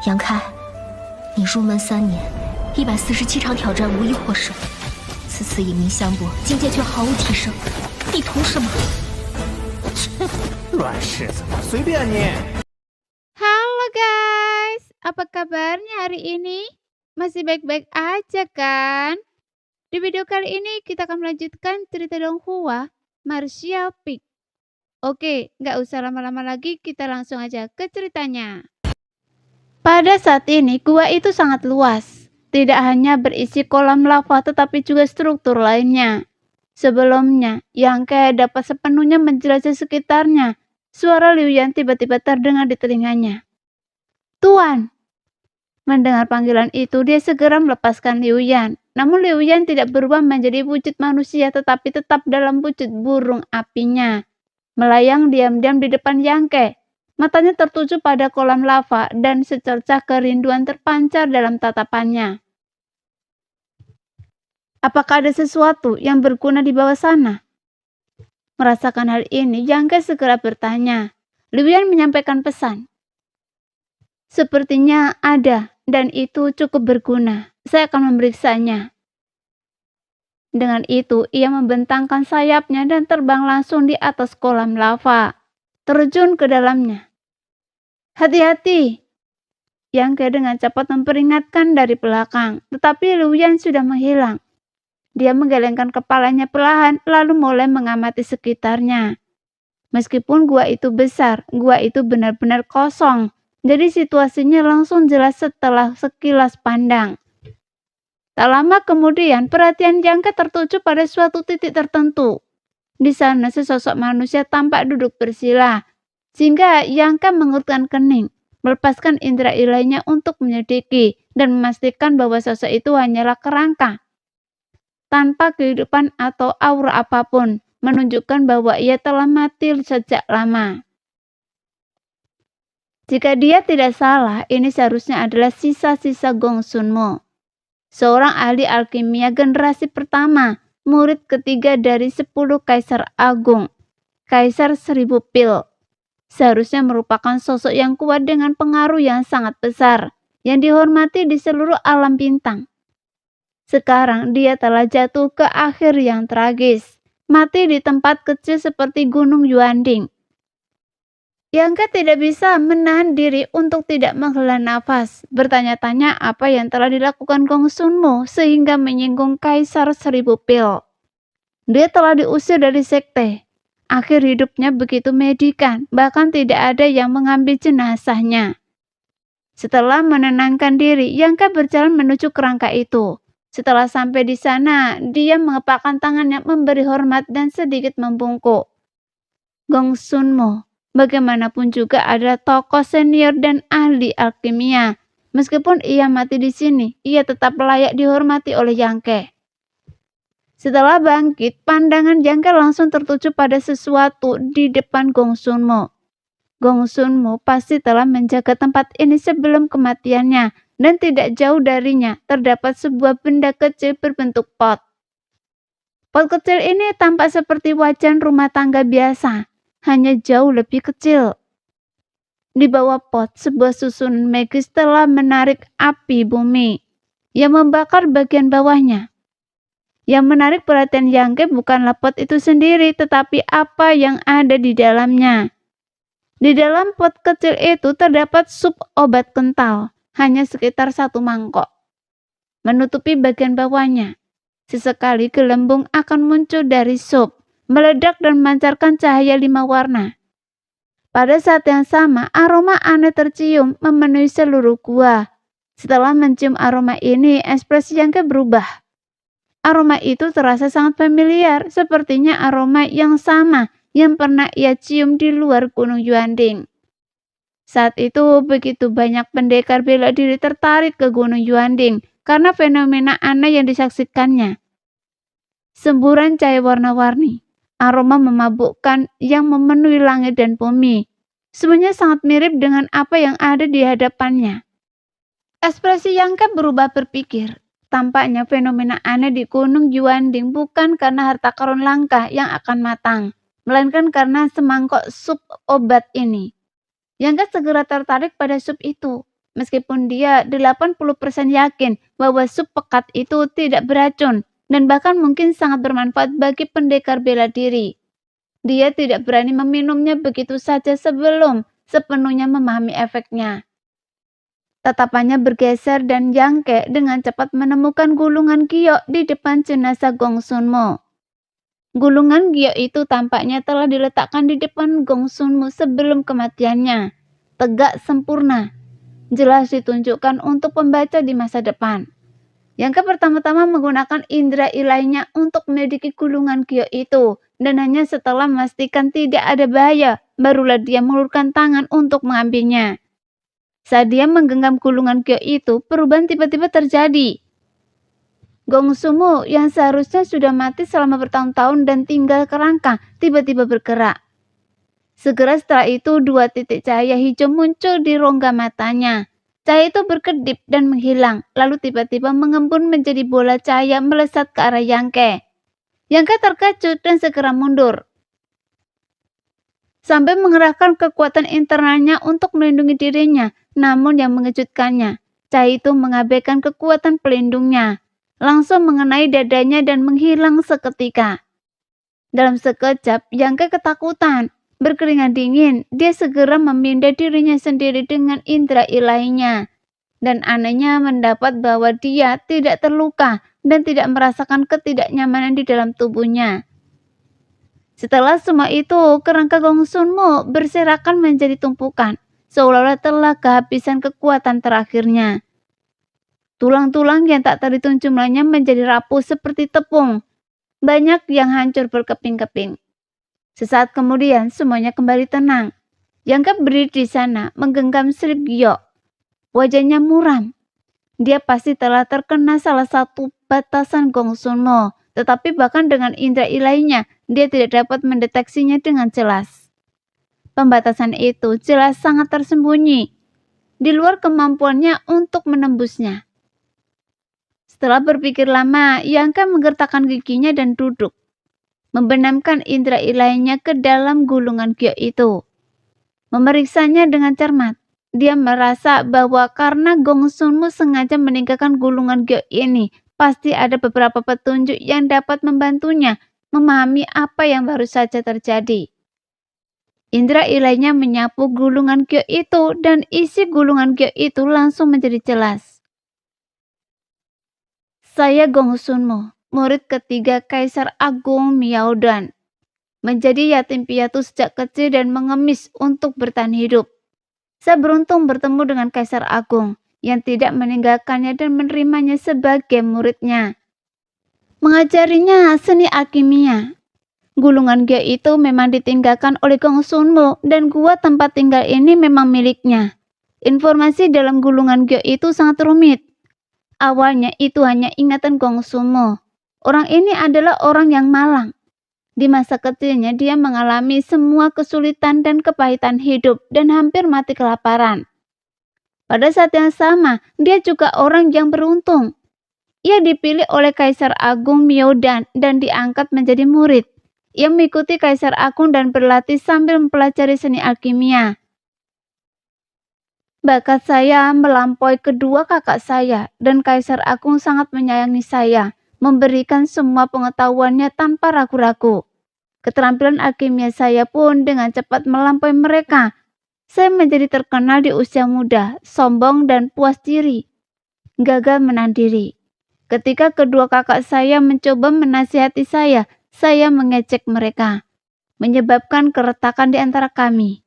杨开，你入门3年，147场挑战无一获胜，此次以名相搏，境界却毫无提升，你图什么？乱柿子，随便你。Halo guys, apa kabarnya hari ini? Masih baik-baik aja kan? Di video kali ini kita akan melanjutkan cerita Donghua Martial Peak. Oke, nggak usah lama-lama lagi, kita langsung aja ke ceritanya. Pada saat ini, gua itu sangat luas. Tidak hanya berisi kolam lava, tetapi juga struktur lainnya. Sebelumnya, Yang Ke dapat sepenuhnya menjelajah sekitarnya. Suara Liu Yan tiba-tiba terdengar di telinganya. Tuan! Mendengar panggilan itu, dia segera melepaskan Liu Yan. Namun Liu Yan tidak berubah menjadi wujud manusia, tetapi tetap dalam wujud burung apinya. Melayang diam-diam di depan Yang Ke. Matanya tertuju pada kolam lava dan secercah kerinduan terpancar dalam tatapannya. Apakah ada sesuatu yang berguna di bawah sana? Merasakan hal ini, Yang Ke segera bertanya. Liu Yan menyampaikan pesan. Sepertinya ada, dan itu cukup berguna. Saya akan memeriksanya. Dengan itu, ia membentangkan sayapnya dan terbang langsung di atas kolam lava. Terjun ke dalamnya. Hati-hati! Yang Ke dengan cepat memperingatkan dari belakang, tetapi Liu Yan sudah menghilang. Dia menggelengkan kepalanya perlahan, lalu mulai mengamati sekitarnya. Meskipun gua itu besar, gua itu benar-benar kosong. Jadi situasinya langsung jelas setelah sekilas pandang. Tak lama kemudian, perhatian Yang Ke tertuju pada suatu titik tertentu. Di sana sesosok manusia tampak duduk bersila, sehingga Yang Ke mengerutkan kening, melepaskan indera ilainya untuk menyelidiki dan memastikan bahwa sosok itu hanyalah kerangka, tanpa kehidupan atau aura apapun, menunjukkan bahwa ia telah mati sejak lama. Jika dia tidak salah, ini seharusnya adalah sisa-sisa Gong Sun Mo, seorang ahli alkimia generasi pertama, murid ketiga dari 10 Kaisar Agung, Kaisar 1000 Pil. Seharusnya merupakan sosok yang kuat dengan pengaruh yang sangat besar, yang dihormati di seluruh alam bintang. Sekarang dia telah jatuh ke akhir yang tragis, mati di tempat kecil seperti Gunung Yuanding. Yang Ke tidak bisa menahan diri untuk tidak menghela nafas, bertanya-tanya apa yang telah dilakukan Gong Sun Mo sehingga menyinggung Kaisar 1000 Pil. Dia telah diusir dari sekte. Akhir hidupnya begitu menyedihkan, bahkan tidak ada yang mengambil jenazahnya. Setelah menenangkan diri, Yang Ke berjalan menuju kerangka itu. Setelah sampai di sana, dia mengepakkan tangannya memberi hormat dan sedikit membungkuk. Gong Sun Mo, bagaimanapun juga adalah tokoh senior dan ahli alkimia. Meskipun ia mati di sini, ia tetap layak dihormati oleh Yang Ke. Setelah bangkit, pandangan Yang Ke langsung tertuju pada sesuatu di depan Gong Sun Mo. Gong Sun Mo pasti telah menjaga tempat ini sebelum kematiannya, dan tidak jauh darinya terdapat sebuah benda kecil berbentuk pot. Pot kecil ini tampak seperti wajan rumah tangga biasa, hanya jauh lebih kecil. Di bawah pot, sebuah susunan magis telah menarik api bumi yang membakar bagian bawahnya. Yang menarik perhatian Yang Ke bukanlah pot itu sendiri, tetapi apa yang ada di dalamnya. Di dalam pot kecil itu terdapat sup obat kental, hanya sekitar 1 mangkok. Menutupi bagian bawahnya. Sesekali gelembung akan muncul dari sup, meledak dan memancarkan cahaya 5 warna. Pada saat yang sama, aroma aneh tercium memenuhi seluruh gua. Setelah mencium aroma ini, ekspresi Yang Ke berubah. Aroma itu terasa sangat familiar, sepertinya aroma yang sama yang pernah ia cium di luar Gunung Yuanding. Saat itu, begitu banyak pendekar bela diri tertarik ke Gunung Yuanding karena fenomena aneh yang disaksikannya. Semburan cahaya warna-warni, aroma memabukkan yang memenuhi langit dan bumi. Semuanya sangat mirip dengan apa yang ada di hadapannya. Ekspresi Yang Ke berubah berpikir. Tampaknya fenomena aneh di Gunung Yuanding bukan karena harta karun langka yang akan matang, melainkan karena semangkok sup obat ini. Yang Ke segera tertarik pada sup itu. meskipun dia 80% yakin bahwa sup pekat itu tidak beracun dan bahkan mungkin sangat bermanfaat bagi pendekar bela diri. Dia tidak berani meminumnya begitu saja sebelum sepenuhnya memahami efeknya. Tatapannya bergeser dan Yangke dengan cepat menemukan gulungan giok di depan jenazah Gong Sun-mo. Gulungan giok itu tampaknya telah diletakkan di depan Gong Sun-mo sebelum kematiannya. Tegak sempurna, jelas ditunjukkan untuk pembaca di masa depan. Yangke pertama-tama menggunakan indera ilainya untuk menyelidiki gulungan giok itu, dan hanya setelah memastikan tidak ada bahaya, barulah dia mengulurkan tangan untuk mengambilnya. Saat dia menggenggam gulungan giok itu, perubahan tiba-tiba terjadi. Gong Sun-mo yang seharusnya sudah mati selama bertahun-tahun dan tinggal kerangka, tiba-tiba bergerak. Segera setelah itu 2 titik cahaya hijau muncul di rongga matanya. Cahaya itu berkedip dan menghilang, lalu tiba-tiba mengembun menjadi bola cahaya melesat ke arah Yangke. Yangke terkejut dan segera mundur, sampai mengerahkan kekuatan internalnya untuk melindungi dirinya. Namun yang mengejutkannya, cahaya itu mengabaikan kekuatan pelindungnya, langsung mengenai dadanya dan menghilang seketika. Dalam sekejap, Yangke ketakutan. Berkeringat dingin, dia segera memindah dirinya sendiri dengan indera ilainya. Dan anehnya mendapat bahwa dia tidak terluka dan tidak merasakan ketidaknyamanan di dalam tubuhnya. Setelah semua itu, kerangka Gong Sun-mo berserakan menjadi tumpukan, seolah-olah telah kehabisan kekuatan terakhirnya. Tulang-tulang yang tak terhitung jumlahnya menjadi rapuh seperti tepung. Banyak yang hancur berkeping-keping. Sesaat kemudian semuanya kembali tenang. Yangke berdiri di sana menggenggam selip giok. Wajahnya muram. Dia pasti telah terkena salah satu batasan Gong Sun-mo, tetapi bahkan dengan indera ilainya, dia tidak dapat mendeteksinya dengan jelas. Pembatasan itu jelas sangat tersembunyi, di luar kemampuannya untuk menembusnya. Setelah berpikir lama, Yangke menggertakkan giginya dan duduk, membenamkan indera ilainya ke dalam gulungan giok itu. Memeriksanya dengan cermat, dia merasa bahwa karena Gong Sun-mo sengaja meninggalkan gulungan giok ini, pasti ada beberapa petunjuk yang dapat membantunya memahami apa yang baru saja terjadi. Indera ilainya menyapu gulungan giok itu dan isi gulungan giok itu langsung menjadi jelas. Saya Gong Sun-mo, murid ketiga Kaisar Agung Miaodan. Menjadi yatim piatu sejak kecil dan mengemis untuk bertahan hidup. Saya beruntung bertemu dengan Kaisar Agung yang tidak meninggalkannya dan menerimanya sebagai muridnya. Mengajarinya seni alkimia. Gulungan giok itu memang ditinggalkan oleh Gong Sun-mo dan gua tempat tinggal ini memang miliknya. Informasi dalam gulungan giok itu sangat rumit. Awalnya itu hanya ingatan Gong Sun-mo. Orang ini adalah orang yang malang. Di masa kecilnya dia mengalami semua kesulitan dan kepahitan hidup dan hampir mati kelaparan. Pada saat yang sama, dia juga orang yang beruntung. Ia dipilih oleh Kaisar Agung Miaodan dan diangkat menjadi murid. Ia mengikuti Kaisar Agung dan berlatih sambil mempelajari seni alkimia. Bakat saya melampaui kedua kakak saya dan Kaisar Agung sangat menyayangi saya, memberikan semua pengetahuannya tanpa ragu-ragu. Keterampilan alkimia saya pun dengan cepat melampaui mereka. Saya menjadi terkenal di usia muda, sombong dan puas diri, gagal menahan diri. Ketika kedua kakak saya mencoba menasihati saya mengejek mereka, menyebabkan keretakan di antara kami.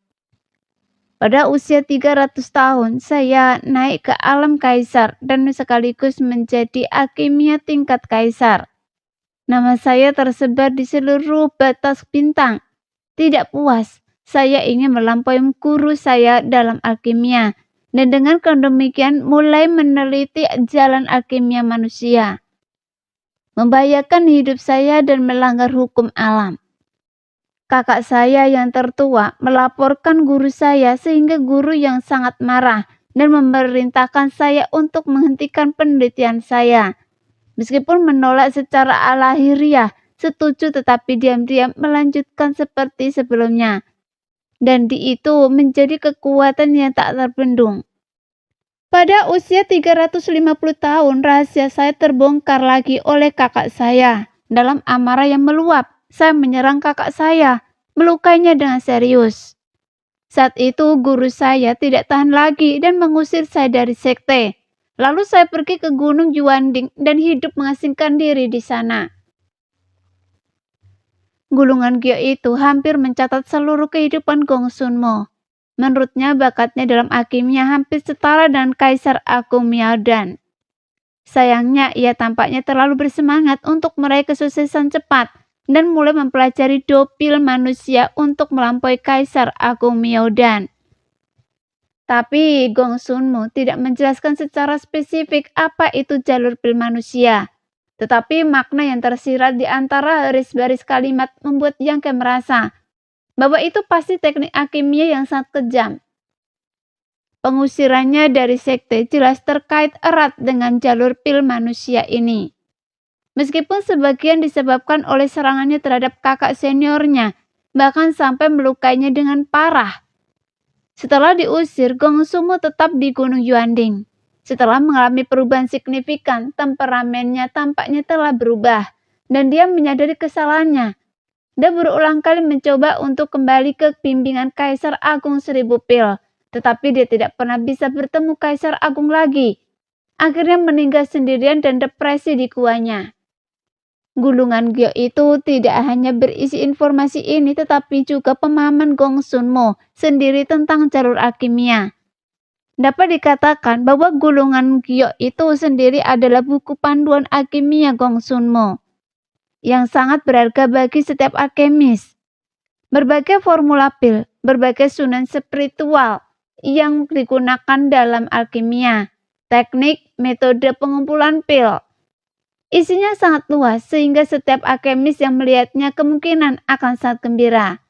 Pada usia 300 tahun, saya naik ke alam kaisar dan sekaligus menjadi alkimia tingkat kaisar. Nama saya tersebar di seluruh batas bintang. Tidak puas, saya ingin melampaui guru saya dalam alkimia, dan dengan demikian mulai meneliti jalan alkimia manusia. Membahayakan hidup saya dan melanggar hukum alam. Kakak saya yang tertua melaporkan guru saya sehingga guru yang sangat marah dan memerintahkan saya untuk menghentikan penelitian saya. Meskipun menolak secara lahiriah, setuju tetapi diam-diam melanjutkan seperti sebelumnya. Dan itu menjadi kekuatan yang tak terbendung. Pada usia 350 tahun, rahasia saya terbongkar lagi oleh kakak saya. Dalam amarah yang meluap, saya menyerang kakak saya, melukainya dengan serius. Saat itu guru saya tidak tahan lagi dan mengusir saya dari sekte. Lalu saya pergi ke Gunung Juanding dan hidup mengasingkan diri di sana. Gulungan Gyo itu hampir mencatat seluruh kehidupan Gong Sunmo. Menurutnya bakatnya dalam alkimia hampir setara dengan Kaisar Agung Miaodan. Sayangnya ia tampaknya terlalu bersemangat untuk meraih kesuksesan cepat dan mulai mempelajari dopil manusia untuk melampaui Kaisar Agung Miaodan. Tapi Gong Sunmo tidak menjelaskan secara spesifik apa itu jalur pil manusia. Tetapi makna yang tersirat di antara baris-baris kalimat membuat Yang Ke merasa bahwa itu pasti teknik alkimia yang sangat kejam. Pengusirannya dari sekte jelas terkait erat dengan jalur pil manusia ini. Meskipun sebagian disebabkan oleh serangannya terhadap kakak seniornya, bahkan sampai melukainya dengan parah. Setelah diusir, Gong Sunmo tetap di Gunung Yuanding. Setelah mengalami perubahan signifikan, temperamennya tampaknya telah berubah, dan dia menyadari kesalahannya. Dia berulang kali mencoba untuk kembali ke bimbingan Kaisar Agung Seribu Pil, tetapi dia tidak pernah bisa bertemu Kaisar Agung lagi. Akhirnya meninggal sendirian dan depresi di guanya. Gulungan Gyo itu tidak hanya berisi informasi ini, tetapi juga pemahaman Gong Sunmo sendiri tentang jalur alkimia. Dapat dikatakan bahwa gulungan Gyo itu sendiri adalah buku panduan alkimia Gong Sunmo yang sangat berharga bagi setiap alkemis. Berbagai formula pil, berbagai sunan spiritual yang digunakan dalam alkimia, teknik, metode pengumpulan pil. Isinya sangat luas sehingga setiap alkemis yang melihatnya kemungkinan akan sangat gembira.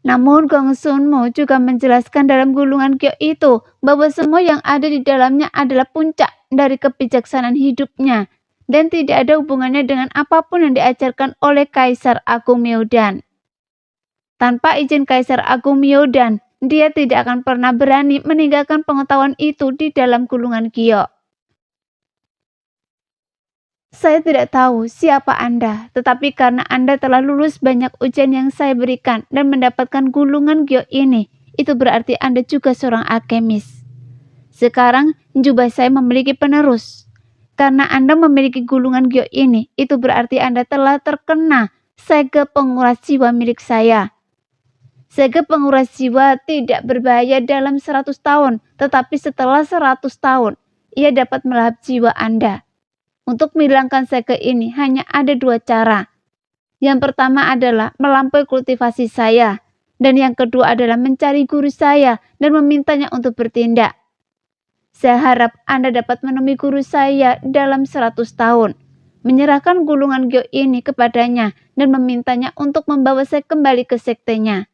Namun Gong Sunmo juga menjelaskan dalam gulungan Gyo itu bahwa semua yang ada di dalamnya adalah puncak dari kebijaksanaan hidupnya dan tidak ada hubungannya dengan apapun yang diajarkan oleh Kaisar Agung Miaodan. Tanpa izin Kaisar Agung Miaodan, dia tidak akan pernah berani meninggalkan pengetahuan itu di dalam gulungan Gyo. Saya tidak tahu siapa Anda, tetapi karena Anda telah lulus banyak ujian yang saya berikan dan mendapatkan gulungan Gyo ini, itu berarti Anda juga seorang alkemis. Sekarang, jubah saya memiliki penerus. Karena Anda memiliki gulungan Gyo ini, itu berarti Anda telah terkena sege penguras jiwa milik saya. Sege penguras jiwa tidak berbahaya dalam 100 tahun, tetapi setelah 100 tahun, ia dapat melahap jiwa Anda. Untuk menghilangkan sege ini hanya ada dua cara. Yang pertama adalah melampaui kultivasi saya, dan yang kedua adalah mencari guru saya dan memintanya untuk bertindak. Saya harap Anda dapat menemui guru saya dalam 100 tahun, menyerahkan gulungan Gyo ini kepadanya dan memintanya untuk membawa saya kembali ke sektenya.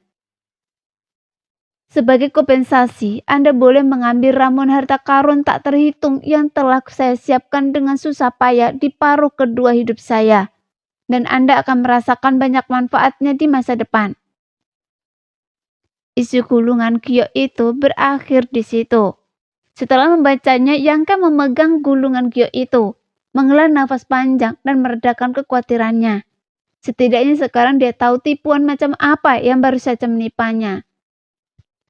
Sebagai kompensasi, Anda boleh mengambil ramuan harta karun tak terhitung yang telah saya siapkan dengan susah payah di paruh kedua hidup saya, dan Anda akan merasakan banyak manfaatnya di masa depan. Isi gulungan Gyo itu berakhir di situ. Setelah membacanya, Yang Ke memegang gulungan Gyo itu, menghela nafas panjang dan meredakan kekhawatirannya. Setidaknya sekarang dia tahu tipuan macam apa yang baru saja menipanya.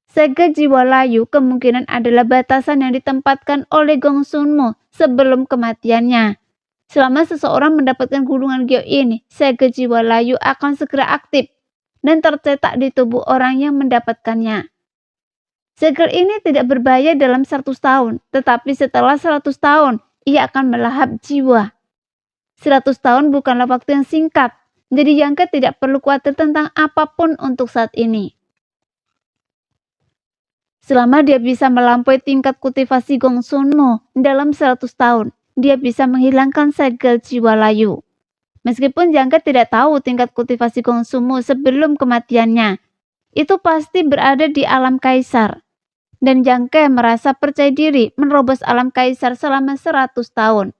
Sege jiwa layu kemungkinan adalah batasan yang ditempatkan oleh Gong Sunmo sebelum kematiannya. Selama seseorang mendapatkan gulungan Gyo ini, sege jiwa layu akan segera aktif dan tercetak di tubuh orang yang mendapatkannya. Segel ini tidak berbahaya dalam 100 tahun, tetapi setelah 100 tahun, ia akan melahap jiwa. 100 tahun bukanlah waktu yang singkat, jadi Yang Ke tidak perlu khawatir tentang apapun untuk saat ini. Selama dia bisa melampaui tingkat kultivasi Gong Sunmo dalam 100 tahun, dia bisa menghilangkan segel jiwa layu. Meskipun Yang Ke tidak tahu tingkat kultivasi Gong Sunmo sebelum kematiannya, itu pasti berada di alam kaisar. Dan Yang Ke merasa percaya diri menerobos alam kaisar selama 100 tahun.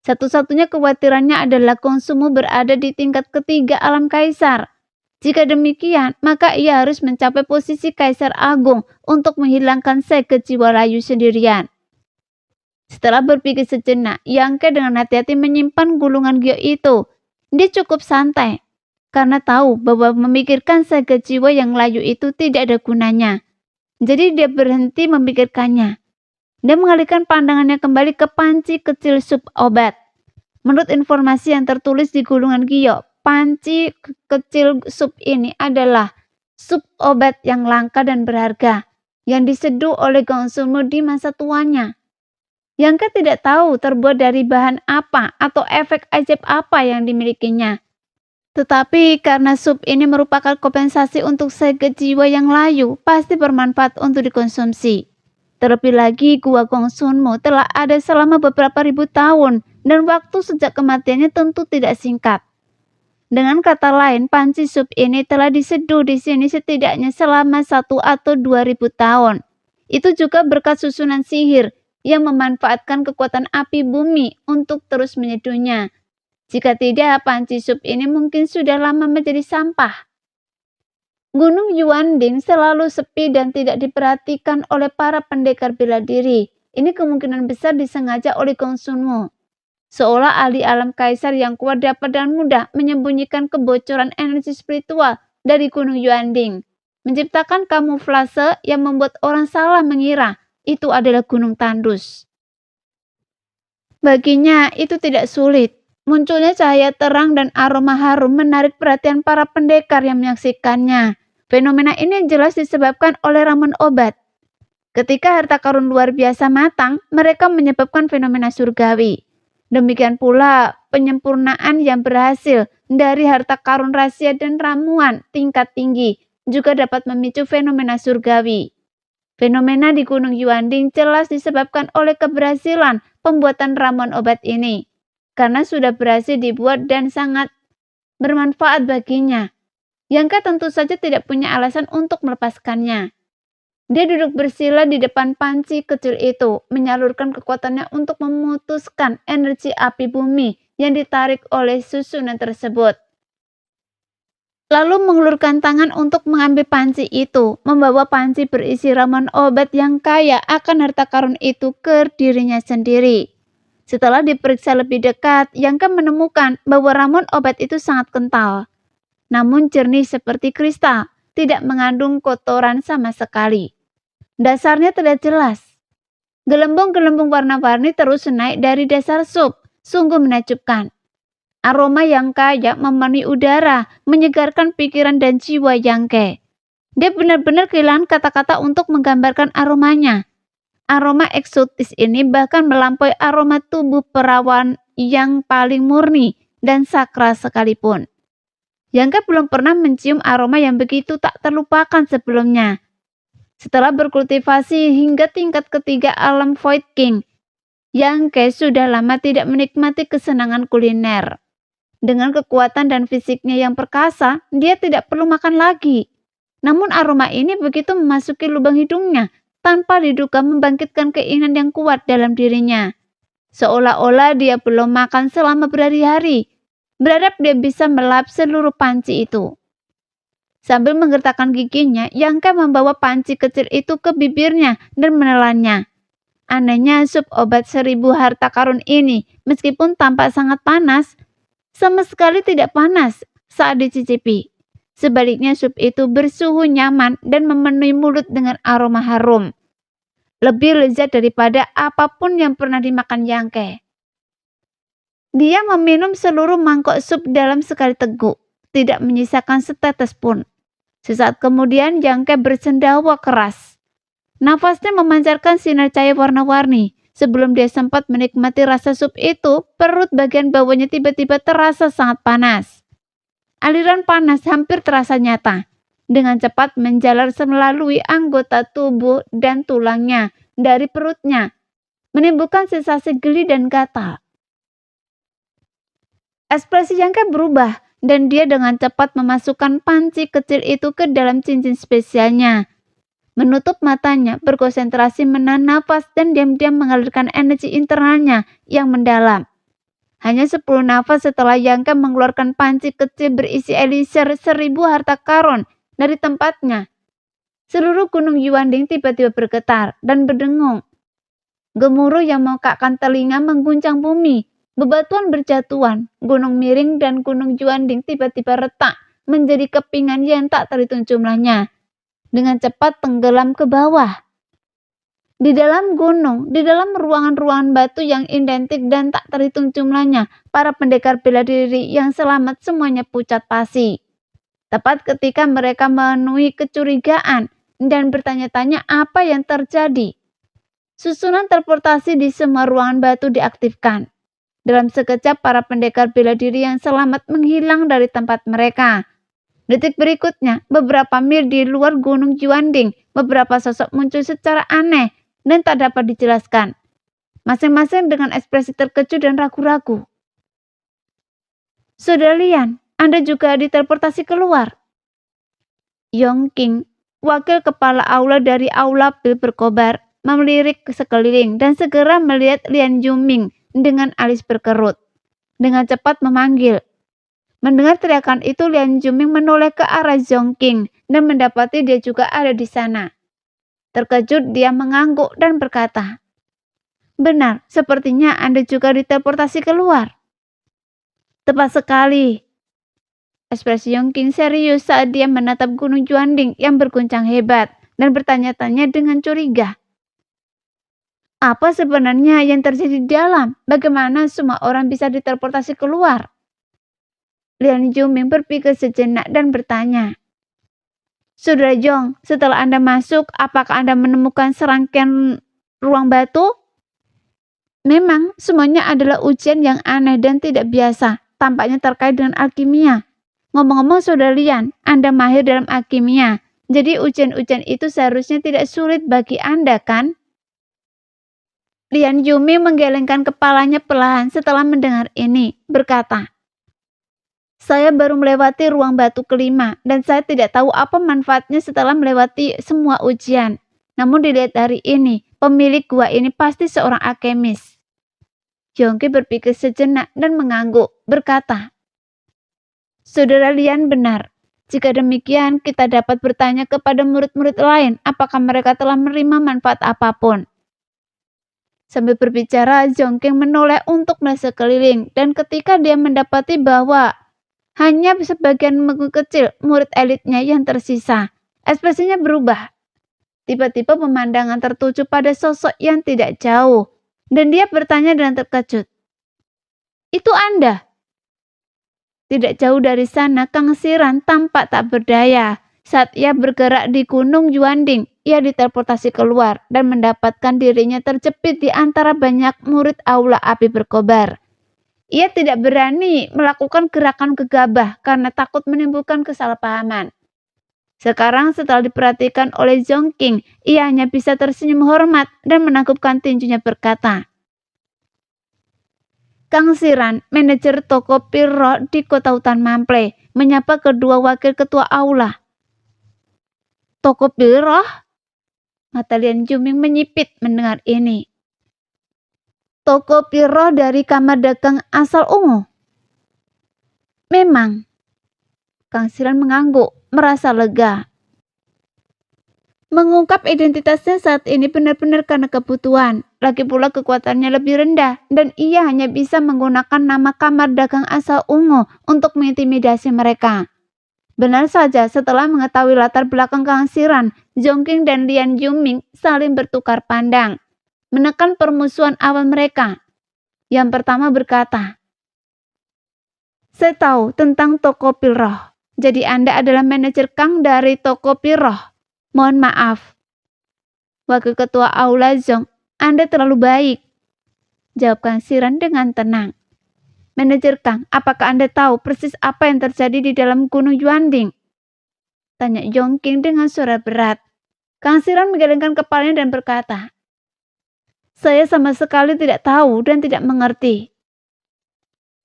Satu-satunya kekhawatirannya adalah Gong Sunmo berada di tingkat ketiga alam kaisar. Jika demikian, maka ia harus mencapai posisi Kaisar Agung untuk menghilangkan segel jiwa layu sendirian. Setelah berpikir sejenak, Yangke dengan hati-hati menyimpan gulungan gio itu. Dia cukup santai, karena tahu bahwa memikirkan segel jiwa yang layu itu tidak ada gunanya. Jadi dia berhenti memikirkannya. Dia mengalihkan pandangannya kembali ke panci kecil sup obat. Menurut informasi yang tertulis di gulungan gio, panci kecil sup ini adalah sup obat yang langka dan berharga yang diseduh oleh Gong Sunmu di masa tuanya. Yangke tidak tahu terbuat dari bahan apa atau efek ajaib apa yang dimilikinya. Tetapi karena sup ini merupakan kompensasi untuk segel jiwa yang layu, pasti bermanfaat untuk dikonsumsi. Terlebih lagi, gua Gong Sunmu telah ada selama beberapa ribu tahun dan waktu sejak kematiannya tentu tidak singkat. Dengan kata lain, panci sup ini telah diseduh di sini setidaknya selama 1 atau 2.000 tahun. Itu juga berkat susunan sihir yang memanfaatkan kekuatan api bumi untuk terus menyeduhnya. Jika tidak, panci sup ini mungkin sudah lama menjadi sampah. Gunung Yuanding selalu sepi dan tidak diperhatikan oleh para pendekar bela diri. Ini kemungkinan besar disengaja oleh Gong Sunmu. Seolah ahli alam kaisar yang kuat dapat dengan mudah menyembunyikan kebocoran energi spiritual dari Gunung Yuanding, menciptakan kamuflase yang membuat orang salah mengira itu adalah gunung tandus. Baginya itu tidak sulit. Munculnya cahaya terang dan aroma harum menarik perhatian para pendekar yang menyaksikannya. Fenomena ini jelas disebabkan oleh ramuan obat. Ketika harta karun luar biasa matang, mereka menyebabkan fenomena surgawi. Demikian pula penyempurnaan yang berhasil dari harta karun rahasia dan ramuan tingkat tinggi juga dapat memicu fenomena surgawi. Fenomena di Gunung Yuanding jelas disebabkan oleh keberhasilan pembuatan ramuan obat ini, karena sudah berhasil dibuat dan sangat bermanfaat baginya. Yangke tentu saja tidak punya alasan untuk melepaskannya. Dia duduk bersila di depan panci kecil itu, menyalurkan kekuatannya untuk memutuskan energi api bumi yang ditarik oleh susunan tersebut. Lalu mengulurkan tangan untuk mengambil panci itu, membawa panci berisi ramuan obat yang kaya akan harta karun itu ke dirinya sendiri. Setelah diperiksa lebih dekat, Yangke menemukan bahwa ramuan obat itu sangat kental, namun jernih seperti kristal, tidak mengandung kotoran sama sekali. Dasarnya tidak jelas. Gelembung-gelembung warna-warni terus naik dari dasar sup, sungguh menakjubkan. Aroma yang kaya memenuhi udara, menyegarkan pikiran dan jiwa Yangke. Dia benar-benar kehilangan kata-kata untuk menggambarkan aromanya. Aroma eksotis ini bahkan melampaui aroma tubuh perawan yang paling murni dan sakral sekalipun. Yangke belum pernah mencium aroma yang begitu tak terlupakan sebelumnya. Setelah berkultivasi hingga tingkat ketiga alam Void King, Yangke sudah lama tidak menikmati kesenangan kuliner. Dengan kekuatan dan fisiknya yang perkasa, dia tidak perlu makan lagi. Namun aroma ini begitu memasuki lubang hidungnya, tanpa diduga membangkitkan keinginan yang kuat dalam dirinya. Seolah-olah dia belum makan selama berhari-hari. Berharap dia bisa melap seluruh panci itu. Sambil menggertakkan giginya, Yangke membawa panci kecil itu ke bibirnya dan menelannya. Anehnya sup obat 1000 harta karun ini, meskipun tampak sangat panas, sama sekali tidak panas saat dicicipi. Sebaliknya sup itu bersuhu nyaman dan memenuhi mulut dengan aroma harum. Lebih lezat daripada apapun yang pernah dimakan Yangke. Dia meminum seluruh mangkok sup dalam sekali teguk, tidak menyisakan setetes pun. Sesaat kemudian Yangke bersendawa keras. Nafasnya memancarkan sinar cahaya warna-warni. Sebelum dia sempat menikmati rasa sup itu, perut bagian bawahnya tiba-tiba terasa sangat panas. Aliran panas hampir terasa nyata. Dengan cepat menjalar melalui anggota tubuh dan tulangnya dari perutnya, menimbulkan sensasi geli dan gatal. Ekspresi Yangke berubah dan dia dengan cepat memasukkan panci kecil itu ke dalam cincin spesialnya. Menutup matanya, berkonsentrasi menahan nafas dan diam-diam mengalirkan energi internalnya yang mendalam. Hanya 10 nafas setelah Yang Kem mengeluarkan panci kecil berisi elisir 1000 harta karun dari tempatnya, seluruh gunung Yuanding tiba-tiba bergetar dan berdengung. Gemuruh yang memekakkan telinga mengguncang bumi. Bebatuan berjatuhan, gunung miring dan gunung Yuanding tiba-tiba retak menjadi kepingan yang tak terhitung jumlahnya. Dengan cepat tenggelam ke bawah. Di dalam gunung, di dalam ruangan-ruangan batu yang identik dan tak terhitung jumlahnya, para pendekar bela diri yang selamat semuanya pucat pasi. Tepat ketika mereka memenuhi kecurigaan dan bertanya-tanya apa yang terjadi, susunan teleportasi di semua ruangan batu diaktifkan. Dalam sekejap, para pendekar bela diri yang selamat menghilang dari tempat mereka. Detik berikutnya, beberapa mil di luar gunung Yuanding, beberapa sosok muncul secara aneh dan tak dapat dijelaskan, masing-masing dengan ekspresi terkejut dan ragu-ragu. Saudara Lian, Anda juga diteleportasi keluar. Yongking, wakil kepala aula dari aula pil berkobar, melirik ke sekeliling dan segera melihat Lian Yuming dengan alis berkerut. Dengan cepat memanggil. Mendengar teriakan itu, Lian Yuming menoleh ke arah Yongking dan mendapati dia juga ada di sana. Terkejut, dia mengangguk dan berkata, "Benar, sepertinya Anda juga diteleportasi keluar." "Tepat sekali." Ekspresi Yongking serius saat dia menatap gunung Yuanding yang berguncang hebat dan bertanya-tanya dengan curiga. Apa sebenarnya yang terjadi di dalam? Bagaimana semua orang bisa diteleportasi keluar? Lian Yuming berpikir sejenak dan bertanya, "Saudara Jong, setelah Anda masuk, apakah Anda menemukan serangkaian ruang batu?" Memang, semuanya adalah ujian yang aneh dan tidak biasa, tampaknya terkait dengan alkimia. Ngomong-ngomong, Saudara Lian, Anda mahir dalam alkimia, jadi ujian-ujian itu seharusnya tidak sulit bagi Anda, kan? Lian Yuming menggelengkan kepalanya perlahan setelah mendengar ini, berkata, "Saya baru melewati ruang batu kelima dan saya tidak tahu apa manfaatnya setelah melewati semua ujian. Namun dilihat hari ini, pemilik gua ini pasti seorang alkemis." Yongki berpikir sejenak dan mengangguk, berkata, "Saudara Lian benar. Jika demikian, kita dapat bertanya kepada murid-murid lain apakah mereka telah menerima manfaat apapun." Sambil berbicara, Zhongking menoleh untuk melihat sekeliling dan ketika dia mendapati bahwa hanya sebagian kecil murid elitnya yang tersisa, ekspresinya berubah. Tiba-tiba pemandangan tertuju pada sosok yang tidak jauh, dan dia bertanya dengan terkejut, "Itu Anda?" Tidak jauh dari sana, Kang Siran tampak tak berdaya. Saat ia bergerak di gunung Yuanding, ia diteleportasi keluar dan mendapatkan dirinya terjepit di antara banyak murid aula api berkobar. Ia tidak berani melakukan gerakan gegabah karena takut menimbulkan kesalahpahaman. Sekarang setelah diperhatikan oleh Zhongking, ia hanya bisa tersenyum hormat dan menangkupkan tinjunya berkata, "Kang Siran, manajer toko Pirro di kota hutan Mample, menyapa kedua wakil ketua aula." "Toko Pirro?" Mata Lian Yuming menyipit mendengar ini. "Toko Pirro dari kamar dagang asal ungu?" "Memang." Kang Siran mengangguk, merasa lega. Mengungkap identitasnya saat ini benar-benar karena kebutuhan. Lagi pula kekuatannya lebih rendah dan ia hanya bisa menggunakan nama kamar dagang asal ungu untuk mengintimidasi mereka. Benar saja, setelah mengetahui latar belakang Kang Siran, Zhongking dan Lian Yuming saling bertukar pandang, menekan permusuhan awal mereka. Yang pertama berkata, "Saya tahu tentang toko Pirroh. Jadi Anda adalah manajer Kang dari toko Pirroh. Mohon maaf." "Wakil ketua aula Zhong, Anda terlalu baik," jawab Kang Siran dengan tenang. "Manajer Kang, apakah Anda tahu persis apa yang terjadi di dalam gunung Yuanding?" tanya Yongking dengan suara berat. Kang Siran menggelengkan kepalanya dan berkata, "Saya sama sekali tidak tahu dan tidak mengerti."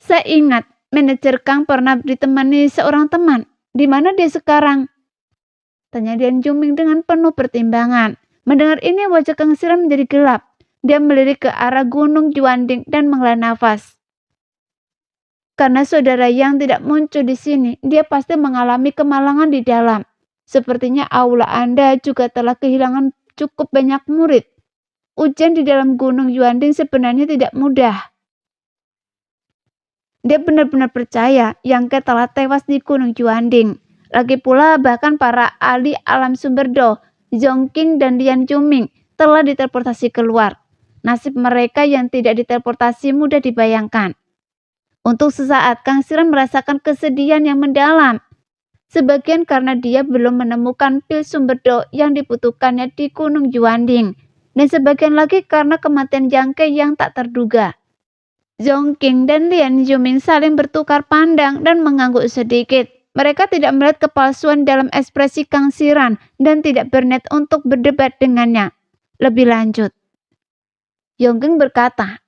"Saya ingat, manajer Kang pernah ditemani seorang teman. Di mana dia sekarang?" tanya Lian Yuming dengan penuh pertimbangan. Mendengar ini, wajah Kang Siran menjadi gelap. Dia melirik ke arah gunung Yuanding dan menghela nafas. Karena saudara yang tidak muncul di sini, dia pasti mengalami kemalangan di dalam. Sepertinya aula Anda juga telah kehilangan cukup banyak murid. Ujian di dalam Gunung Yuanding sebenarnya tidak mudah. Dia benar-benar percaya Yang Ke telah tewas di Gunung Yuanding. Lagi pula bahkan para ahli alam sumber Do, Zhongqing dan Lian Yuming telah diteleportasi keluar. Nasib mereka yang tidak diteleportasi mudah dibayangkan. Untuk sesaat, Kang Siran merasakan kesedihan yang mendalam. Sebagian karena dia belum menemukan pil sumber Do yang dibutuhkannya di Gunung Yuanding. Dan sebagian lagi karena kematian Yang Ke yang tak terduga. Zhongqing dan Lian Yuming saling bertukar pandang dan mengangguk sedikit. Mereka tidak melihat kepalsuan dalam ekspresi Kang Siran dan tidak berniat untuk berdebat dengannya. Lebih lanjut, Yongking berkata,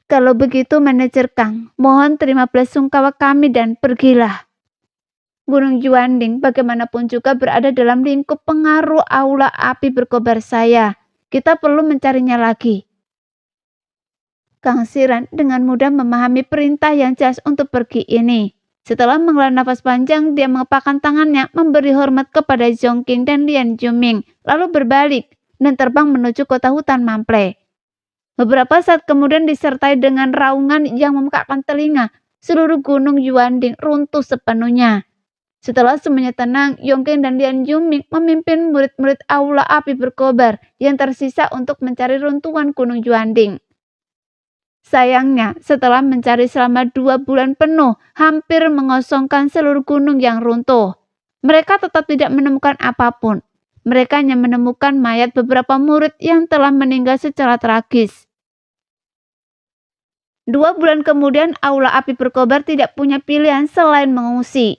"Kalau begitu manajer Kang, mohon terima belasungkawa kami dan pergilah." Gunung Yuanding bagaimanapun juga berada dalam lingkup pengaruh aula api berkobar saya. Kita perlu mencarinya lagi. Kang Siran dengan mudah memahami perintah yang jelas untuk pergi ini. Setelah menghela nafas panjang, dia mengepakkan tangannya memberi hormat kepada Zhongqing dan Lian Yuming, lalu berbalik dan terbang menuju kota hutan Mample. Beberapa saat kemudian disertai dengan raungan yang memekakkan telinga, seluruh Gunung Yuanding runtuh sepenuhnya. Setelah semuanya tenang, Yongking dan Lian Yuming memimpin murid-murid aula api berkobar yang tersisa untuk mencari runtuhan Gunung Yuanding. Sayangnya, setelah mencari selama 2 bulan penuh, hampir mengosongkan seluruh gunung yang runtuh. Mereka tetap tidak menemukan apapun. Mereka hanya menemukan mayat beberapa murid yang telah meninggal secara tragis. 2 bulan kemudian, aula api berkobar tidak punya pilihan selain mengungsi.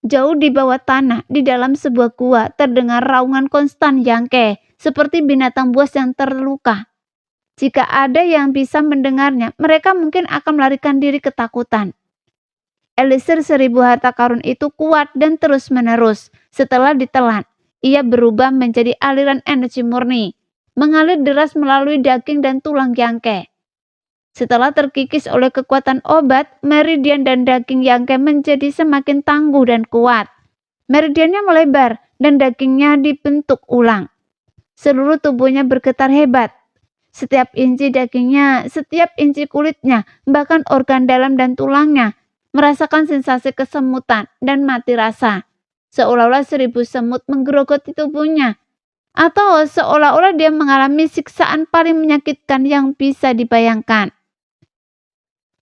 Jauh di bawah tanah, di dalam sebuah gua, terdengar raungan konstan Yang Ke, seperti binatang buas yang terluka. Jika ada yang bisa mendengarnya, mereka mungkin akan melarikan diri ketakutan. Elisir 1000 harta karun itu kuat dan terus-menerus. Setelah ditelan, ia berubah menjadi aliran energi murni, mengalir deras melalui daging dan tulang Yang Ke. Setelah terkikis oleh kekuatan obat, meridian dan daging Yang Ke menjadi semakin tangguh dan kuat. Meridiannya melebar dan dagingnya dibentuk ulang. Seluruh tubuhnya bergetar hebat. Setiap inci dagingnya, setiap inci kulitnya, bahkan organ dalam dan tulangnya, merasakan sensasi kesemutan dan mati rasa. Seolah-olah 1000 semut menggerogoti tubuhnya. Atau seolah-olah dia mengalami siksaan paling menyakitkan yang bisa dibayangkan.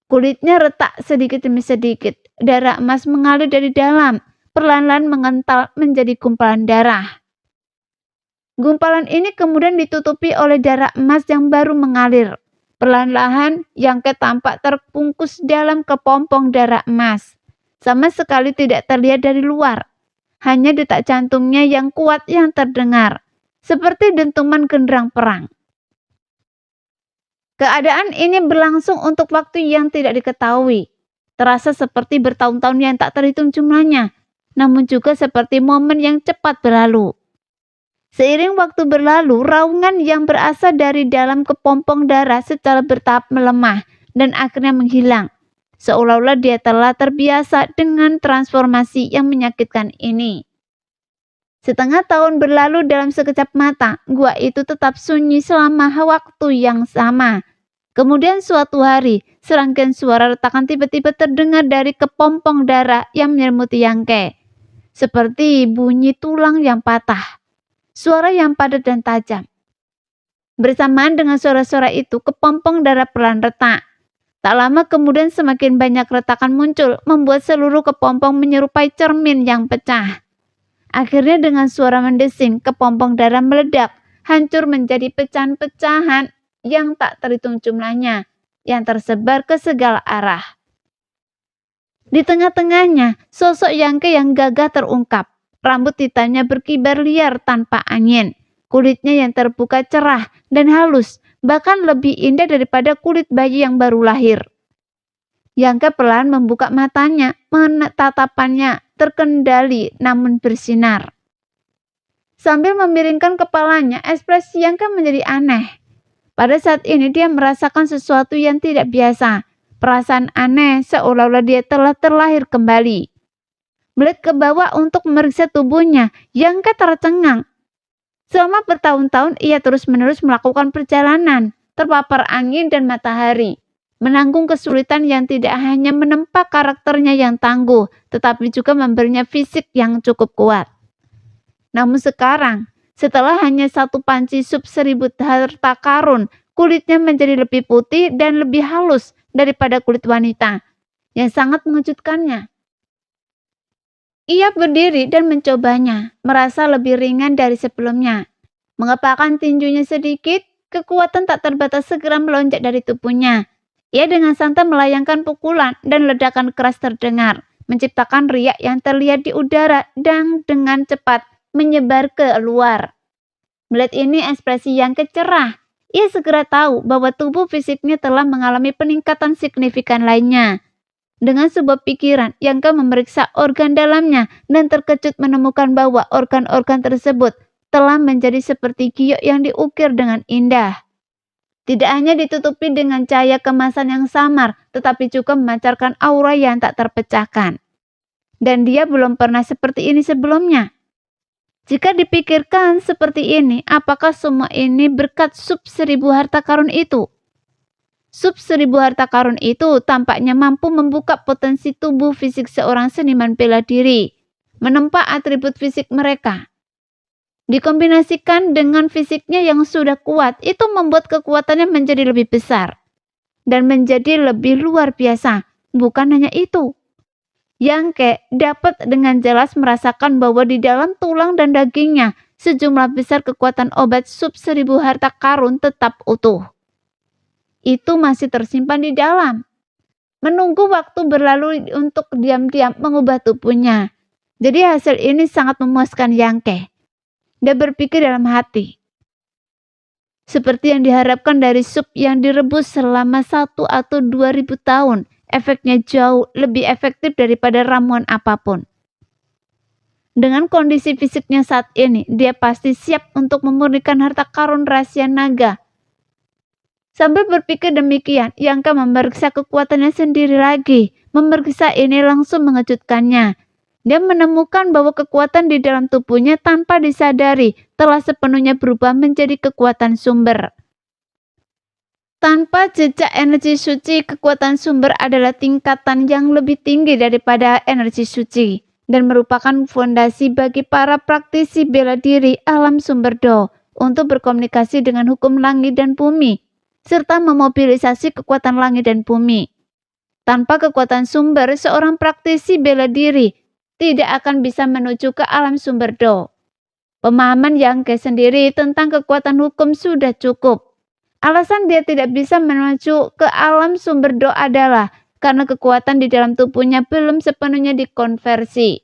Kulitnya retak sedikit demi sedikit. Darah emas mengalir dari dalam, perlahan-lahan mengental menjadi gumpalan darah. Gumpalan ini kemudian ditutupi oleh darah emas yang baru mengalir. Perlahan-lahan, Yang Ke tampak terbungkus dalam kepompong darah emas. Sama sekali tidak terlihat dari luar. Hanya detak jantungnya yang kuat yang terdengar, seperti dentuman genderang perang. Keadaan ini berlangsung untuk waktu yang tidak diketahui. Terasa seperti bertahun-tahun yang tak terhitung jumlahnya, namun juga seperti momen yang cepat berlalu. Seiring waktu berlalu, raungan yang berasal dari dalam kepompong darah secara bertahap melemah dan akhirnya menghilang. Seolah-olah dia telah terbiasa dengan transformasi yang menyakitkan ini. Setengah tahun berlalu dalam sekejap mata, gua itu tetap sunyi selama waktu yang sama. Kemudian suatu hari, serangkaian suara retakan tiba-tiba terdengar dari kepompong darah yang menyelimuti Yang Ke. Seperti bunyi tulang yang patah. Suara yang padat dan tajam. Bersamaan dengan suara-suara itu, kepompong darah perlahan retak. Tak lama kemudian semakin banyak retakan muncul, membuat seluruh kepompong menyerupai cermin yang pecah. Akhirnya dengan suara mendesing, kepompong darah meledak, hancur menjadi pecahan-pecahan yang tak terhitung jumlahnya, yang tersebar ke segala arah. Di tengah-tengahnya, sosok Yang Ke yang gagah terungkap. Rambut hitamnya berkibar liar tanpa angin. Kulitnya yang terbuka cerah dan halus, bahkan lebih indah daripada kulit bayi yang baru lahir. Yang Ke perlahan membuka matanya, tatapannya terkendali namun bersinar. Sambil memiringkan kepalanya, ekspresi Yang Ke menjadi aneh. Pada saat ini dia merasakan sesuatu yang tidak biasa. Perasaan aneh seolah-olah dia telah terlahir kembali. Melihat ke bawah untuk memeriksa tubuhnya, Yang Ke tercengang. Selama bertahun-tahun ia terus-menerus melakukan perjalanan, terpapar angin dan matahari, menanggung kesulitan yang tidak hanya menempa karakternya yang tangguh, tetapi juga memberinya fisik yang cukup kuat. Namun sekarang, setelah hanya satu panci sup 1000 harta karun, kulitnya menjadi lebih putih dan lebih halus daripada kulit wanita, yang sangat mengejutkannya. Ia berdiri dan mencobanya, merasa lebih ringan dari sebelumnya. Mengepalkan tinjunya sedikit, kekuatan tak terbatas segera melonjak dari tubuhnya. Ia dengan santai melayangkan pukulan dan ledakan keras terdengar, menciptakan riak yang terlihat di udara dan dengan cepat menyebar ke luar. Melihat ini ekspresi Yang Ke cerah. Ia segera tahu bahwa tubuh fisiknya telah mengalami peningkatan signifikan lainnya. Dengan sebuah pikiran, Yang Ke memeriksa organ dalamnya dan terkejut menemukan bahwa organ-organ tersebut telah menjadi seperti giok yang diukir dengan indah. Tidak hanya ditutupi dengan cahaya kemasan yang samar, tetapi juga memancarkan aura yang tak terpecahkan. Dan dia belum pernah seperti ini sebelumnya. Jika dipikirkan seperti ini, apakah semua ini berkat sup 1000 harta karun itu? Sup 1000 harta karun itu tampaknya mampu membuka potensi tubuh fisik seorang seniman bela diri, menempa atribut fisik mereka. Dikombinasikan dengan fisiknya yang sudah kuat, itu membuat kekuatannya menjadi lebih besar dan menjadi lebih luar biasa. Bukan hanya itu, Yang Ke dapat dengan jelas merasakan bahwa di dalam tulang dan dagingnya sejumlah besar kekuatan obat sup 1000 harta karun tetap utuh. Itu masih tersimpan di dalam, menunggu waktu berlalu untuk diam-diam mengubah tubuhnya. Jadi hasil ini sangat memuaskan Yang Ke. Dia berpikir dalam hati, seperti yang diharapkan dari sup yang direbus selama 1 atau 2000 tahun, efeknya jauh lebih efektif daripada ramuan apapun. Dengan kondisi fisiknya saat ini, dia pasti siap untuk memurnikan harta karun rahasia naga. Sambil berpikir demikian, Yang Ke memeriksa kekuatannya sendiri lagi. Memeriksa ini langsung mengejutkannya. Dia menemukan bahwa kekuatan di dalam tubuhnya tanpa disadari telah sepenuhnya berubah menjadi kekuatan sumber. Tanpa jejak energi suci, kekuatan sumber adalah tingkatan yang lebih tinggi daripada energi suci dan merupakan fondasi bagi para praktisi bela diri alam sumber Do untuk berkomunikasi dengan hukum langit dan bumi, serta memobilisasi kekuatan langit dan bumi. Tanpa kekuatan sumber, seorang praktisi bela diri tidak akan bisa menuju ke alam sumber Do. Pemahaman Yang Ke sendiri tentang kekuatan hukum sudah cukup. Alasan dia tidak bisa menuju ke alam sumber Do adalah karena kekuatan di dalam tubuhnya belum sepenuhnya dikonversi.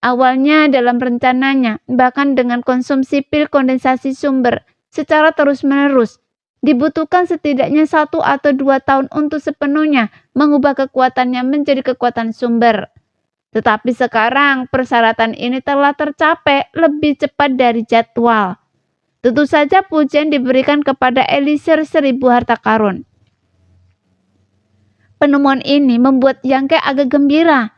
Awalnya dalam rencananya, bahkan dengan konsumsi pil kondensasi sumber secara terus-menerus, dibutuhkan setidaknya 1 atau 2 tahun untuk sepenuhnya mengubah kekuatannya menjadi kekuatan sumber. Tetapi sekarang persyaratan ini telah tercapai lebih cepat dari jadwal. Tentu saja pujian diberikan kepada Elisir 1000 harta karun. Penemuan ini membuat Yang Ke agak gembira.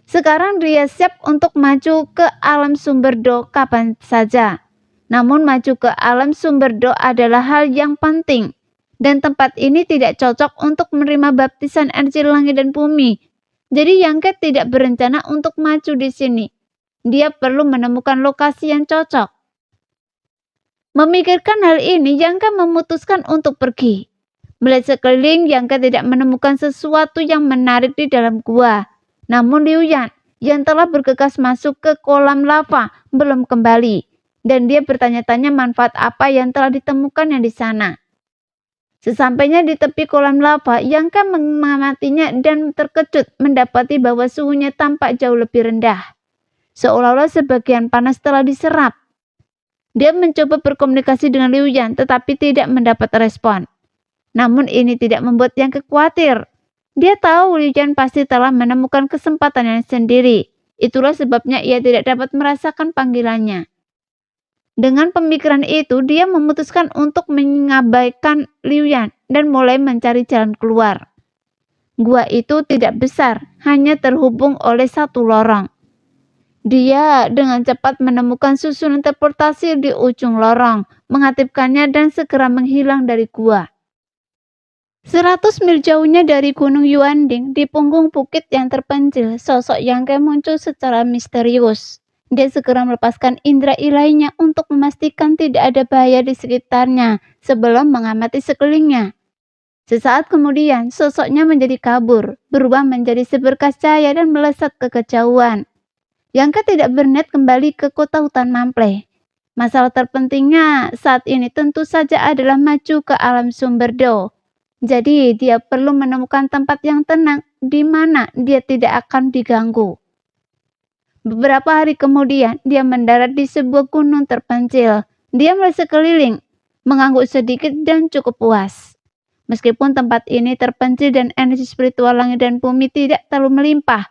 Sekarang dia siap untuk maju ke alam sumber Do kapan saja. Namun maju ke alam sumber Do adalah hal yang penting. Dan tempat ini tidak cocok untuk menerima baptisan energi langit dan bumi. Jadi Yang Ke tidak berencana untuk maju di sini. Dia perlu menemukan lokasi yang cocok. Memikirkan hal ini, Yang Ke memutuskan untuk pergi. Melihat sekeliling, Yang Ke tidak menemukan sesuatu yang menarik di dalam gua. Namun Liu Yan yang telah bergegas masuk ke kolam lava belum kembali. Dan dia bertanya-tanya manfaat apa yang telah ditemukannya di sana. Sesampainya di tepi kolam lava, Yang Ke mengamatinya dan terkejut mendapati bahwa suhunya tampak jauh lebih rendah. Seolah-olah sebagian panas telah diserap. Dia mencoba berkomunikasi dengan Liu Yan tetapi tidak mendapat respon. Namun ini tidak membuat Yang Ke khawatir. Dia tahu Liu Yan pasti telah menemukan kesempatannya sendiri. Itulah sebabnya ia tidak dapat merasakan panggilannya. Dengan pemikiran itu, dia memutuskan untuk mengabaikan Liu Yan dan mulai mencari jalan keluar. Gua itu tidak besar, hanya terhubung oleh satu lorong. Dia dengan cepat menemukan susunan teleportasi di ujung lorong, mengaktifkannya dan segera menghilang dari gua. 100 mil jauhnya dari Gunung Yuanding, di punggung bukit yang terpencil, sosok Yangke muncul secara misterius. Dia segera melepaskan indera ilahinya untuk memastikan tidak ada bahaya di sekitarnya sebelum mengamati sekelilingnya. Sesaat kemudian, sosoknya menjadi kabur, berubah menjadi seberkas cahaya dan melesat ke kejauhan. Yangke tidak berniat kembali ke kota hutan Mample. Masalah terpentingnya saat ini tentu saja adalah maju ke alam sumber Do. Jadi dia perlu menemukan tempat yang tenang di mana dia tidak akan diganggu. Beberapa hari kemudian, dia mendarat di sebuah gunung terpencil. Dia melihat sekeliling, mengangguk sedikit dan cukup puas. Meskipun tempat ini terpencil dan energi spiritual langit dan bumi tidak terlalu melimpah,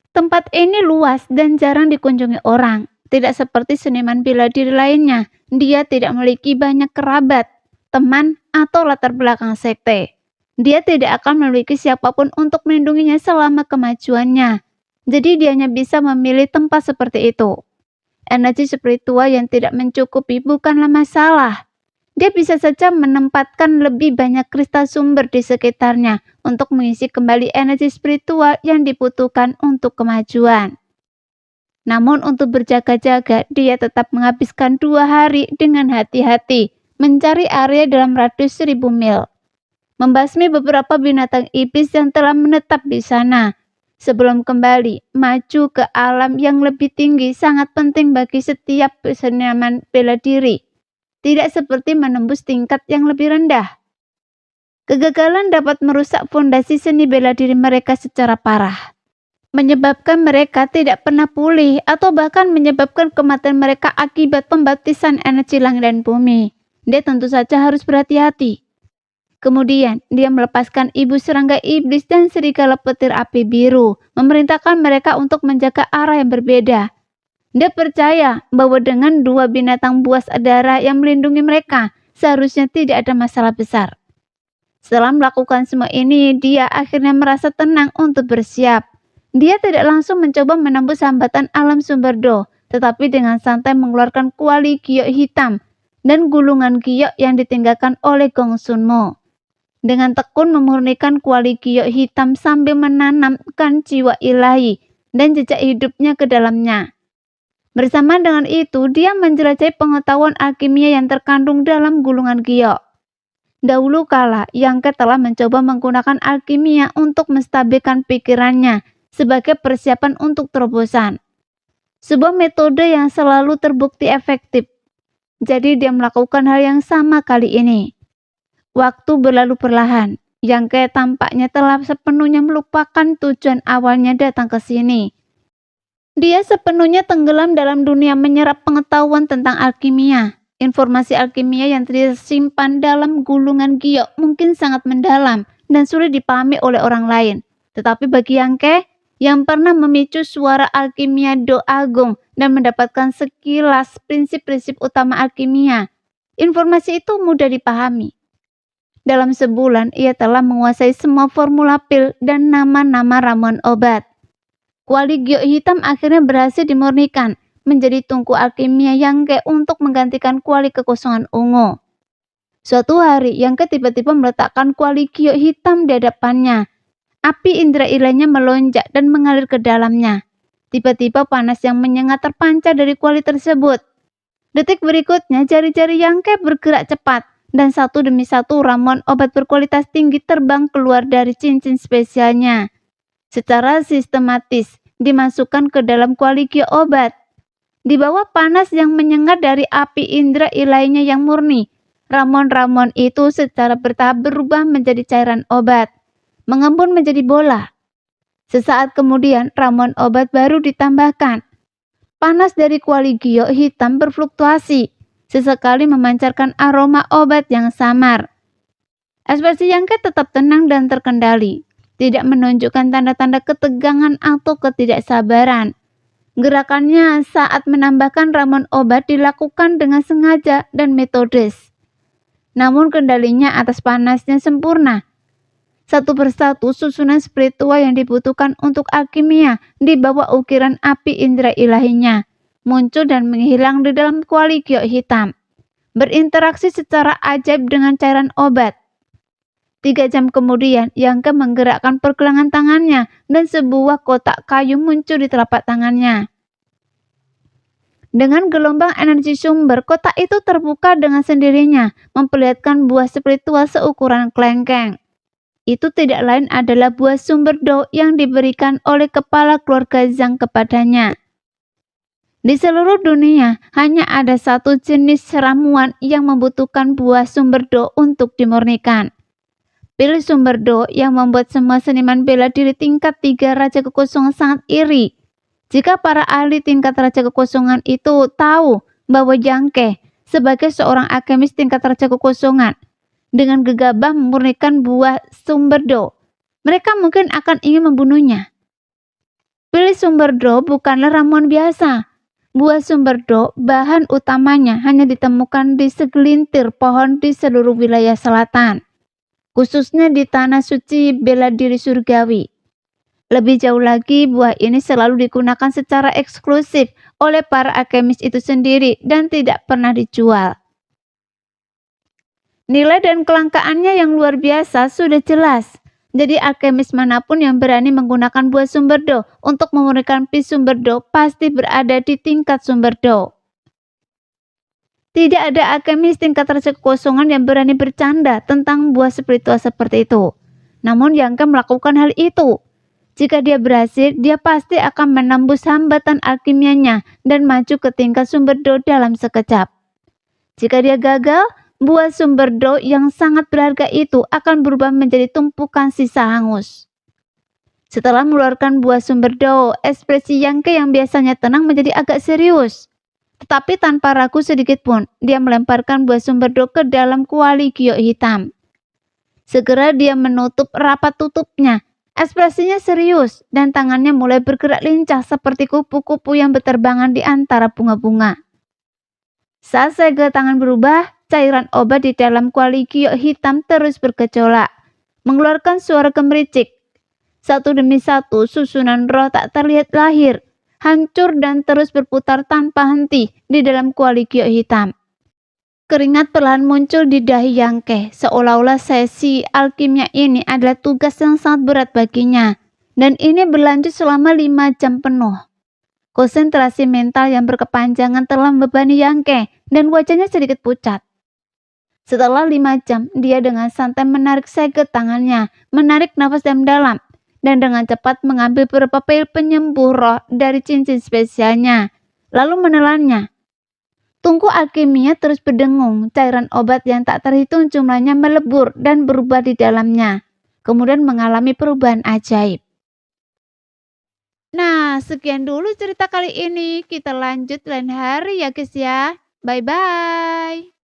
tempat ini luas dan jarang dikunjungi orang. Tidak seperti seniman bela diri lainnya, dia tidak memiliki banyak kerabat, teman, atau latar belakang sekte. Dia tidak akan memiliki siapapun untuk melindunginya selama kemajuannya. Jadi dia hanya bisa memilih tempat seperti itu. Energi spiritual yang tidak mencukupi bukanlah masalah. Dia bisa saja menempatkan lebih banyak kristal sumber di sekitarnya untuk mengisi kembali energi spiritual yang dibutuhkan untuk kemajuan. Namun untuk berjaga-jaga, dia tetap menghabiskan 2 hari dengan hati-hati mencari area dalam radius 1000 mil. Membasmi beberapa binatang iblis yang telah menetap di sana. Sebelum kembali, maju ke alam yang lebih tinggi sangat penting bagi setiap seniman bela diri. Tidak seperti menembus tingkat yang lebih rendah. Kegagalan dapat merusak fondasi seni bela diri mereka secara parah, menyebabkan mereka tidak pernah pulih atau bahkan menyebabkan kematian mereka akibat pembaptisan energi langit dan bumi. Dia tentu saja harus berhati-hati. Kemudian, dia melepaskan ibu serangga iblis dan serigala petir api biru, memerintahkan mereka untuk menjaga arah yang berbeda. Dia percaya bahwa dengan 2 binatang buas darah yang melindungi mereka, seharusnya tidak ada masalah besar. Setelah melakukan semua ini, dia akhirnya merasa tenang untuk bersiap. Dia tidak langsung mencoba menembus hambatan alam sumber Do, tetapi dengan santai mengeluarkan kuali giok hitam dan gulungan giok yang ditinggalkan oleh Gong Sun Mo. Dengan tekun memurnikan kuali giok hitam sambil menanamkan jiwa ilahi dan jejak hidupnya ke dalamnya. Bersama dengan itu, dia menjelajahi pengetahuan alkimia yang terkandung dalam gulungan giok. Dahulu kala, Yangke telah mencoba menggunakan alkimia untuk menstabilkan pikirannya sebagai persiapan untuk terobosan. Sebuah metode yang selalu terbukti efektif. Jadi dia melakukan hal yang sama kali ini. Waktu berlalu perlahan. Yangke tampaknya telah sepenuhnya melupakan tujuan awalnya datang ke sini. Dia sepenuhnya tenggelam dalam dunia menyerap pengetahuan tentang alkimia. Informasi alkimia yang tersimpan dalam gulungan giok mungkin sangat mendalam dan sulit dipahami oleh orang lain. Tetapi bagi Yangke, yang pernah memicu suara alkimia Do Agung dan mendapatkan sekilas prinsip-prinsip utama alkimia, informasi itu mudah dipahami. Dalam sebulan, ia telah menguasai semua formula pil dan nama-nama ramuan obat. Kuali giok hitam akhirnya berhasil dimurnikan menjadi tungku alkimia Yangke untuk menggantikan kuali kekosongan ungu. Suatu hari, Yangke tiba-tiba meletakkan kuali giok hitam di hadapannya. Api indera ilahnya melonjak dan mengalir ke dalamnya. Tiba-tiba panas yang menyengat terpancar dari kuali tersebut. Detik berikutnya, jari-jari Yangke bergerak cepat dan satu demi satu ramuan obat berkualitas tinggi terbang keluar dari cincin spesialnya. Secara sistematis dimasukkan ke dalam kuali giok obat. Di bawah panas yang menyengat dari api indera ilahinya yang murni, ramuan-ramuan itu secara bertahap berubah menjadi cairan obat, mengembun menjadi bola. Sesaat kemudian ramuan obat baru ditambahkan. Panas dari kuali giok hitam berfluktuasi, sesekali memancarkan aroma obat yang samar. Ekspresi Yangke tetap tenang dan terkendali, tidak menunjukkan tanda-tanda ketegangan atau ketidaksabaran. Gerakannya saat menambahkan ramuan obat dilakukan dengan sengaja dan metodis. Namun kendalinya atas panasnya sempurna. Satu persatu susunan spiritual yang dibutuhkan untuk alkimia di bawah ukiran api indera ilahinya muncul dan menghilang di dalam kuali giok hitam, berinteraksi secara ajaib dengan cairan obat. 3 jam kemudian, Yangke menggerakkan pergelangan tangannya dan sebuah kotak kayu muncul di telapak tangannya. Dengan gelombang energi sumber, kotak itu terbuka dengan sendirinya, memperlihatkan buah spiritual seukuran kelengkeng. Itu tidak lain adalah buah sumber do yang diberikan oleh kepala keluarga Zhang kepadanya. Di seluruh dunia, hanya ada satu jenis ramuan yang membutuhkan buah sumber do untuk dimurnikan. Pilih sumber do yang membuat semua seniman bela diri tingkat 3 Raja Kekosongan sangat iri. Jika para ahli tingkat Raja Kekosongan itu tahu bahwa Yangke sebagai seorang alkemis tingkat Raja Kekosongan dengan gegabah memurnikan buah sumber do, mereka mungkin akan ingin membunuhnya. Pilih sumber do bukanlah ramuan biasa. Buah sumber do, bahan utamanya hanya ditemukan di segelintir pohon di seluruh wilayah selatan, khususnya di tanah suci bela diri surgawi. Lebih jauh lagi, buah ini selalu digunakan secara eksklusif oleh para alkemis itu sendiri dan tidak pernah dijual. Nilai dan kelangkaannya yang luar biasa sudah jelas. Jadi alkemis manapun yang berani menggunakan buah sumber do untuk memurnikan pi sumber do pasti berada di tingkat sumber do. Tidak ada alkemis tingkat Raja Kekosongan yang berani bercanda tentang buah spiritual seperti itu. Namun Yangke melakukan hal itu. Jika dia berhasil, dia pasti akan menembus hambatan alkimianya dan maju ke tingkat sumber do dalam sekejap. Jika dia gagal, buah sumber do yang sangat berharga itu akan berubah menjadi tumpukan sisa hangus. Setelah mengeluarkan buah sumber do, ekspresi Yangke yang biasanya tenang menjadi agak serius. Tetapi tanpa ragu sedikit pun, dia melemparkan buah sumber do ke dalam kuali giok hitam. Segera dia menutup rapat tutupnya. Ekspresinya serius dan tangannya mulai bergerak lincah seperti kupu-kupu yang berterbangan di antara bunga-bunga. Saat segel tangan berubah, cairan obat di dalam kuali giok hitam terus bergejolak, mengeluarkan suara gemericik. Satu demi satu susunan roh tak terlihat lahir, hancur dan terus berputar tanpa henti di dalam kuali giok hitam. Keringat perlahan muncul di dahi Yangke, seolah-olah sesi alkimia ini adalah tugas yang sangat berat baginya, dan ini berlanjut selama 5 jam penuh. Konsentrasi mental yang berkepanjangan telah membebani Yangke, dan wajahnya sedikit pucat. Setelah 5 jam, dia dengan santai menarik segel tangannya, menarik nafas dalam-dalam, dan dengan cepat mengambil beberapa pil penyembuh roh dari cincin spesialnya, lalu menelannya. Tungku alkimia terus berdengung, cairan obat yang tak terhitung jumlahnya melebur dan berubah di dalamnya, kemudian mengalami perubahan ajaib. Nah, sekian dulu cerita kali ini, kita lanjut lain hari ya guys ya. Bye-bye.